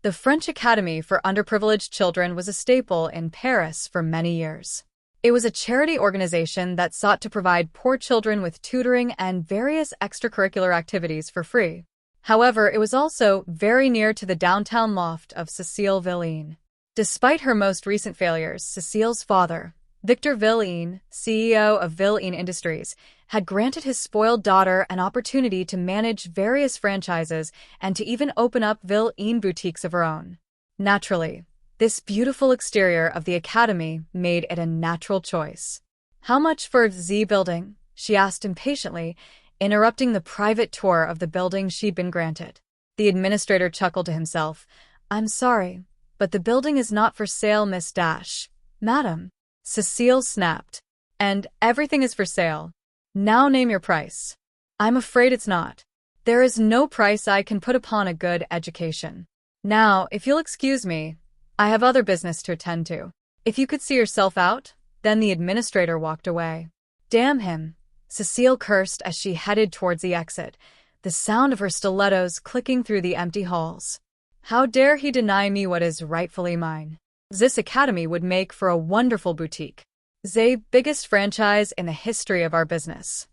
The French Academy for Underprivileged Children was a staple in Paris for many years. It was a charity organization that sought to provide poor children with tutoring and various extracurricular activities for free. However, it was also very near to the downtown loft of Cécile Vil Ene. Despite her most recent failures, Cécile's father, Victor Vil Ene, CEO of Vil Ene Industries, had granted his spoiled daughter an opportunity to manage various franchises and to even open up Vil Ene boutiques of her own. Naturally, this beautiful exterior of the academy made it a natural choice. "How much for the building?" she asked impatiently, interrupting the private tour of the building she'd been granted. The administrator chuckled to himself. "I'm sorry, but the building is not for sale, Miss Dash." "Madam," Cécile snapped. "And everything is for sale. Now name your price." "I'm afraid it's not. There is no price I can put upon a good education. Now, if you'll excuse me, I have other business to attend to. If you could see yourself out." Then the administrator walked away. "Damn him," Cécile cursed as she headed towards the exit, the sound of her stilettos clicking through the empty halls. "How dare he deny me what is rightfully mine? This academy would make for a wonderful boutique. The biggest franchise in the history of our business."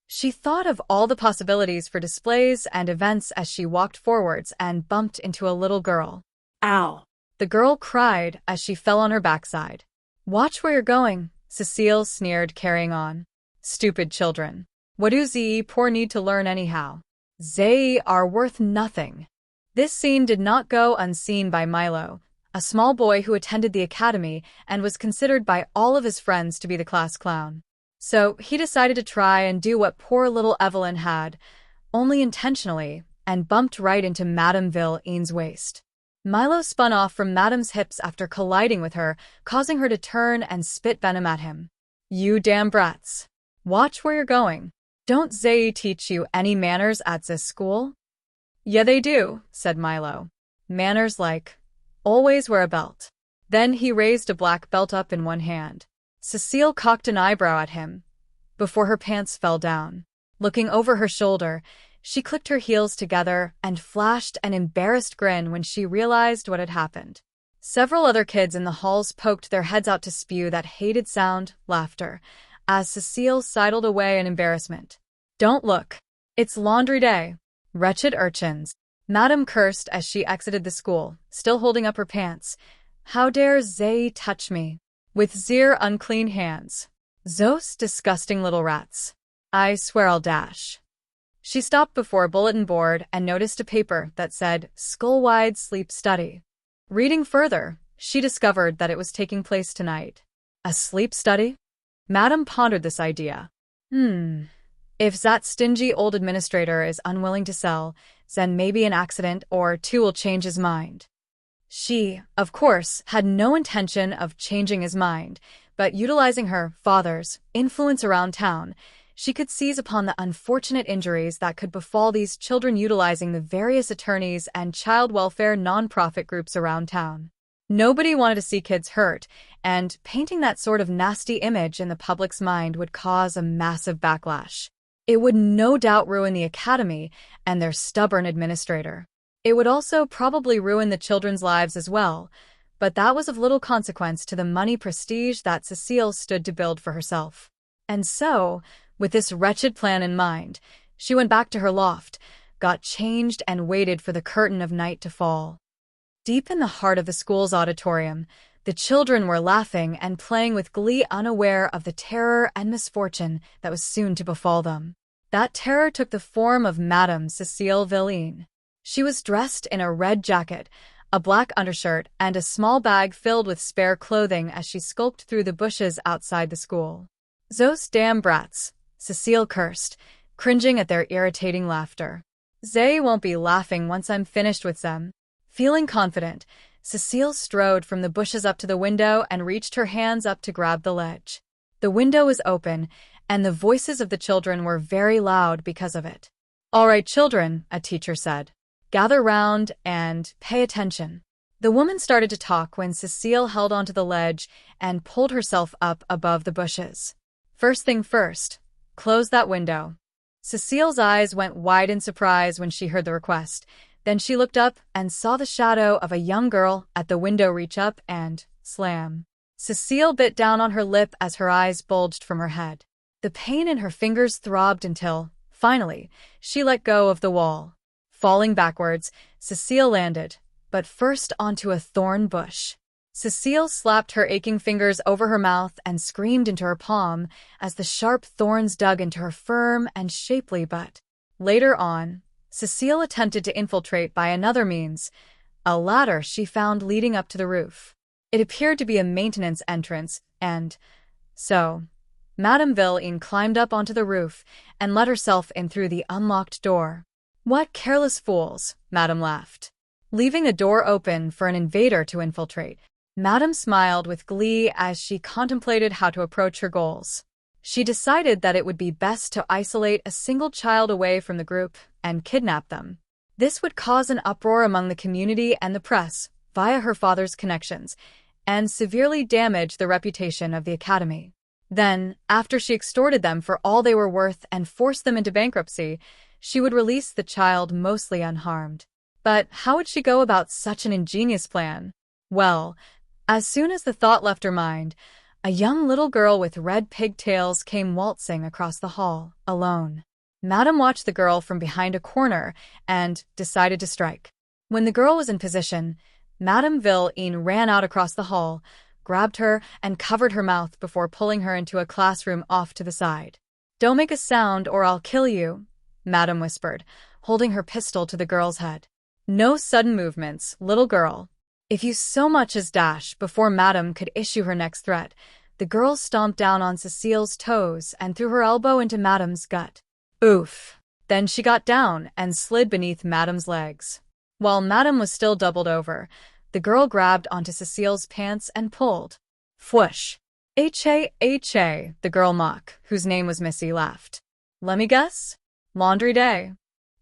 She thought of all the possibilities for displays and events as she walked forwards and bumped into a little girl. "Ow!" The girl cried as she fell on her backside. "Watch where you're going," Cécile sneered, carrying on. "Stupid children. What do ze poor need to learn anyhow? They are worth nothing." This scene did not go unseen by Milo, a small boy who attended the academy and was considered by all of his friends to be the class clown. So he decided to try and do what poor little Evelyn had, only intentionally, and bumped right into Madame Vil Ene's waist. Milo spun off from Madame's hips after colliding with her, causing her to turn and spit venom at him. "You damn brats. Watch where you're going. Don't they teach you any manners at this school?" "Yeah, they do," said Milo. "Manners like always wear a belt." Then he raised a black belt up in one hand. Cécile cocked an eyebrow at him before her pants fell down. Looking over her shoulder, she clicked her heels together and flashed an embarrassed grin when she realized what had happened. Several other kids in the halls poked their heads out to spew that hated sound, laughter, as Cécile sidled away in embarrassment. "Don't look. It's laundry day. Wretched urchins." Madame cursed as she exited the school, still holding up her pants. "How dare they touch me with their unclean hands? Those disgusting little rats. I swear I'll dash." She stopped before a bulletin board and noticed a paper that said School-Wide Sleep Study. Reading further, she discovered that it was taking place tonight. A sleep study? Madame pondered this idea. If that stingy old administrator is unwilling to sell, then maybe an accident or two will change his mind. She, of course, had no intention of changing his mind, but utilizing her father's influence around town, she could seize upon the unfortunate injuries that could befall these children utilizing the various attorneys and child welfare nonprofit groups around town. Nobody wanted to see kids hurt, and painting that sort of nasty image in the public's mind would cause a massive backlash. It would no doubt ruin the academy and their stubborn administrator. It would also probably ruin the children's lives as well, but that was of little consequence to the money prestige that Cécile stood to build for herself. And so, with this wretched plan in mind, she went back to her loft, got changed, and waited for the curtain of night to fall. Deep in the heart of the school's auditorium, the children were laughing and playing with glee, unaware of the terror and misfortune that was soon to befall them. That terror took the form of Madame Cécile Vil Ene. She was dressed in a red jacket, a black undershirt, and a small bag filled with spare clothing as she skulked through the bushes outside the school. "Those damn brats," Cécile cursed, cringing at their irritating laughter. "They won't be laughing once I'm finished with them." Feeling confident, Cécile strode from the bushes up to the window and reached her hands up to grab the ledge. The window was open, and the voices of the children were very loud because of it. "All right, children," a teacher said. "Gather round and pay attention." The woman started to talk when Cécile held onto the ledge and pulled herself up above the bushes. "First thing first, close that window." Cécile's eyes went wide in surprise when she heard the request. Then she looked up and saw the shadow of a young girl at the window reach up and slam. Cecile bit down on her lip as her eyes bulged from her head. The pain in her fingers throbbed until, finally, she let go of the wall. Falling backwards, Cecile landed, but first onto a thorn bush. Cecile slapped her aching fingers over her mouth and screamed into her palm as the sharp thorns dug into her firm and shapely butt. Later on, Cecile attempted to infiltrate by another means, a ladder she found leading up to the roof. It appeared to be a maintenance entrance, and so Madame Vil Ene climbed up onto the roof and let herself in through the unlocked door. "What careless fools," Madame laughed. Leaving the door open for an invader to infiltrate, Madame smiled with glee as she contemplated how to approach her goals. She decided that it would be best to isolate a single child away from the group and kidnap them. This would cause an uproar among the community and the press, via her father's connections, and severely damage the reputation of the academy. Then, after she extorted them for all they were worth and forced them into bankruptcy, she would release the child mostly unharmed. But how would she go about such an ingenious plan? Well, as soon as the thought left her mind, a young little girl with red pigtails came waltzing across the hall, alone. Madame watched the girl from behind a corner and decided to strike. When the girl was in position, Madame Vil Ene ran out across the hall, grabbed her, and covered her mouth before pulling her into a classroom off to the side. "Don't make a sound or I'll kill you," Madame whispered, holding her pistol to the girl's head. "No sudden movements, little girl. If you so much as dash," before Madame could issue her next threat, the girl stomped down on Cecile's toes and threw her elbow into Madame's gut. Oof. Then she got down and slid beneath Madame's legs. While Madame was still doubled over, the girl grabbed onto Cecile's pants and pulled. Fwoosh. H.A., the girl mock, whose name was Missy, laughed. "Let me guess? Laundry day."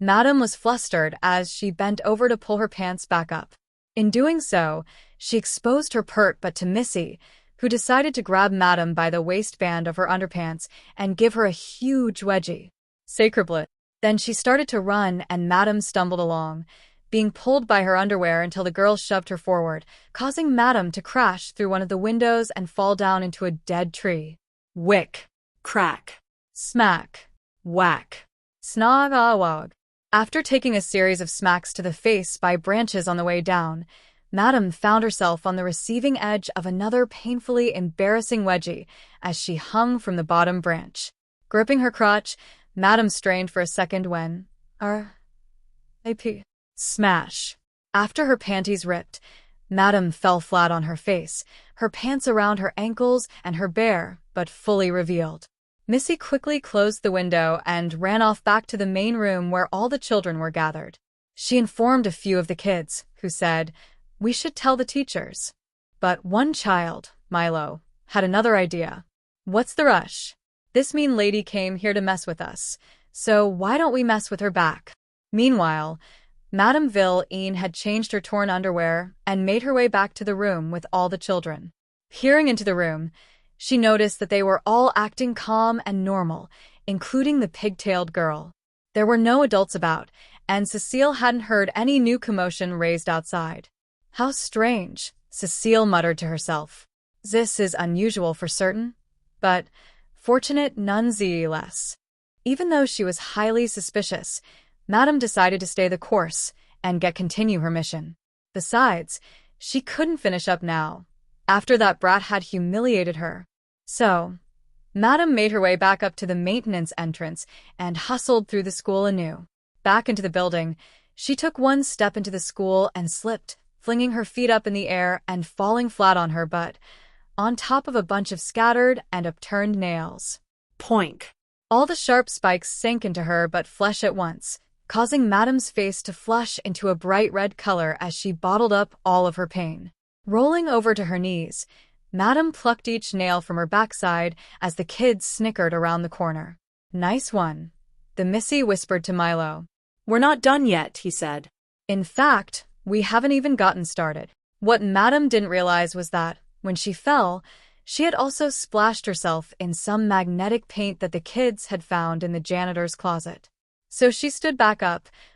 Madame was flustered as she bent over to pull her pants back up. In doing so, she exposed her pert butt to Missy, who decided to grab Madame by the waistband of her underpants and give her a huge wedgie. Sacreblet. Then she started to run and Madame stumbled along, being pulled by her underwear until the girl shoved her forward, causing Madame to crash through one of the windows and fall down into a dead tree. Wick. Crack. Smack. Whack. Snog-a-wog. After taking a series of smacks to the face by branches on the way down, Madame found herself on the receiving edge of another painfully embarrassing wedgie as she hung from the bottom branch. Gripping her crotch, Madame strained for a second when, R.A.P. Smash. After her panties ripped, Madame fell flat on her face, her pants around her ankles and her bare, but fully revealed. Missy quickly closed the window and ran off back to the main room where all the children were gathered. She informed a few of the kids, who said, "We should tell the teachers." But one child, Milo, had another idea. "What's the rush? This mean lady came here to mess with us, so why don't we mess with her back?" Meanwhile, Madame Vil Ene had changed her torn underwear and made her way back to the room with all the children. Peering into the room, she noticed that they were all acting calm and normal, including the pigtailed girl. There were no adults about, and Cecile hadn't heard any new commotion raised outside. "How strange," Cecile muttered to herself. "This is unusual for certain, but fortunate nonetheless." Even though she was highly suspicious, Madame decided to stay the course and continue her mission. Besides, she couldn't finish up now, after that brat had humiliated her. So, Madame made her way back up to the maintenance entrance and hustled through the school anew. Back into the building, she took one step into the school and slipped, flinging her feet up in the air and falling flat on her butt, on top of a bunch of scattered and upturned nails. Poink! All the sharp spikes sank into her but flesh at once, causing Madame's face to flush into a bright red color as she bottled up all of her pain. Rolling over to her knees, Madame plucked each nail from her backside as the kids snickered around the corner. "Nice one," the Missy whispered to Milo. "We're not done yet," he said. "In fact, we haven't even gotten started." What Madame didn't realize was that, when she fell, she had also splashed herself in some magnetic paint that the kids had found in the janitor's closet. So she stood back up,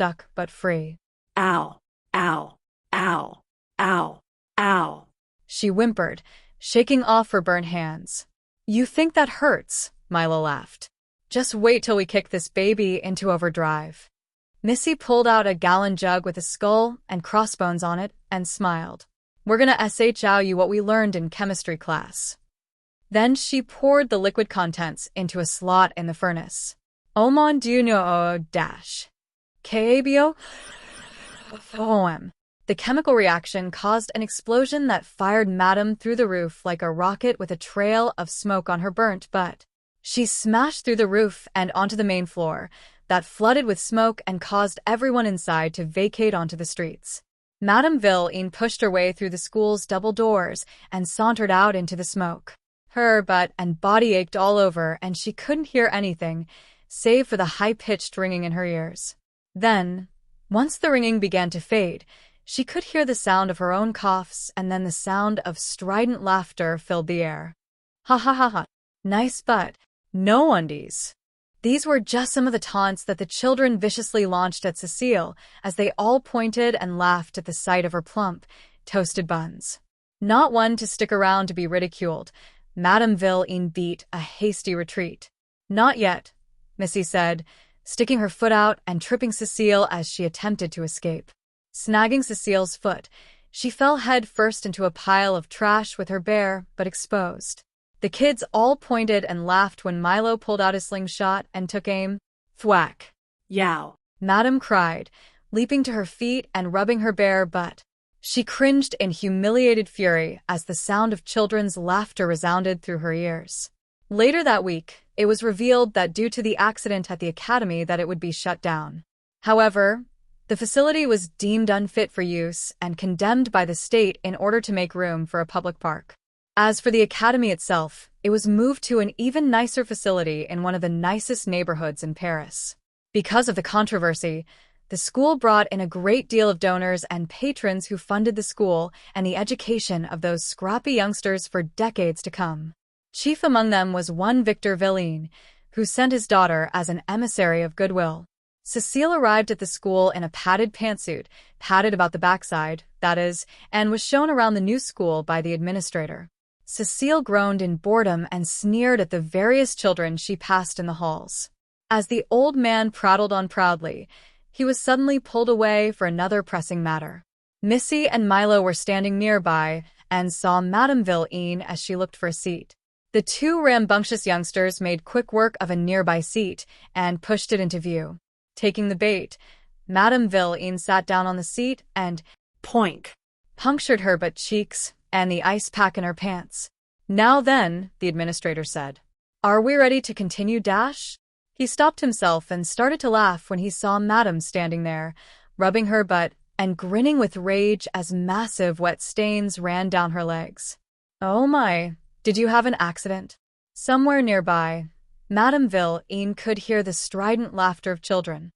stuck but free. Ow, ow, ow, ow, ow. She whimpered, shaking off her burnt hands. You think that hurts? Milo laughed. Just wait till we kick this baby into overdrive. Missy pulled out a gallon jug with a skull and crossbones on it and smiled. We're gonna show you what we learned in chemistry class. Then she poured the liquid contents into a slot in the furnace. Oh mon dieu no dash. KBO? The chemical reaction caused an explosion that fired Madame through the roof like a rocket with a trail of smoke on her burnt butt. She smashed through the roof and onto the main floor, that flooded with smoke and caused everyone inside to vacate onto the streets. Madame Vil Ene pushed her way through the school's double doors and sauntered out into the smoke. Her butt and body ached all over and she couldn't hear anything, save for the high-pitched ringing in her ears. Then, once the ringing began to fade, she could hear the sound of her own coughs, and then the sound of strident laughter filled the air. Ha ha ha ha. Nice butt. No undies. These were just some of the taunts that the children viciously launched at Cecile as they all pointed and laughed at the sight of her plump, toasted buns. Not one to stick around to be ridiculed, Madame Vil Ene beat a hasty retreat. Not yet, Missy said, sticking her foot out and tripping Cecile as she attempted to escape. Snagging Cecile's foot, she fell head first into a pile of trash with her bare but exposed. The kids all pointed and laughed when Milo pulled out his slingshot and took aim. Thwack! Yow! Madame cried, leaping to her feet and rubbing her bare butt. She cringed in humiliated fury as the sound of children's laughter resounded through her ears. Later that week, it was revealed that due to the accident at the academy that it would be shut down. However, the facility was deemed unfit for use and condemned by the state in order to make room for a public park. As for the academy itself, it was moved to an even nicer facility in one of the nicest neighborhoods in Paris. Because of the controversy, the school brought in a great deal of donors and patrons who funded the school and the education of those scrappy youngsters for decades to come. Chief among them was one Victor Vil Ene, who sent his daughter as an emissary of goodwill. Cecile arrived at the school in a padded pantsuit, padded about the backside, that is, and was shown around the new school by the administrator. Cecile groaned in boredom and sneered at the various children she passed in the halls. As the old man prattled on proudly, he was suddenly pulled away for another pressing matter. Missy and Milo were standing nearby and saw Madame Vil Ene as she looked for a seat. The two rambunctious youngsters made quick work of a nearby seat and pushed it into view. Taking the bait, Madame Vil Ene sat down on the seat and Poink! Punctured her butt cheeks and the ice pack in her pants. Now then, the administrator said. Are we ready to continue, Dash? He stopped himself and started to laugh when he saw Madame standing there, rubbing her butt and grinning with rage as massive wet stains ran down her legs. Oh my, did you have an accident? Somewhere nearby, Madame Vil Ene could hear the strident laughter of children.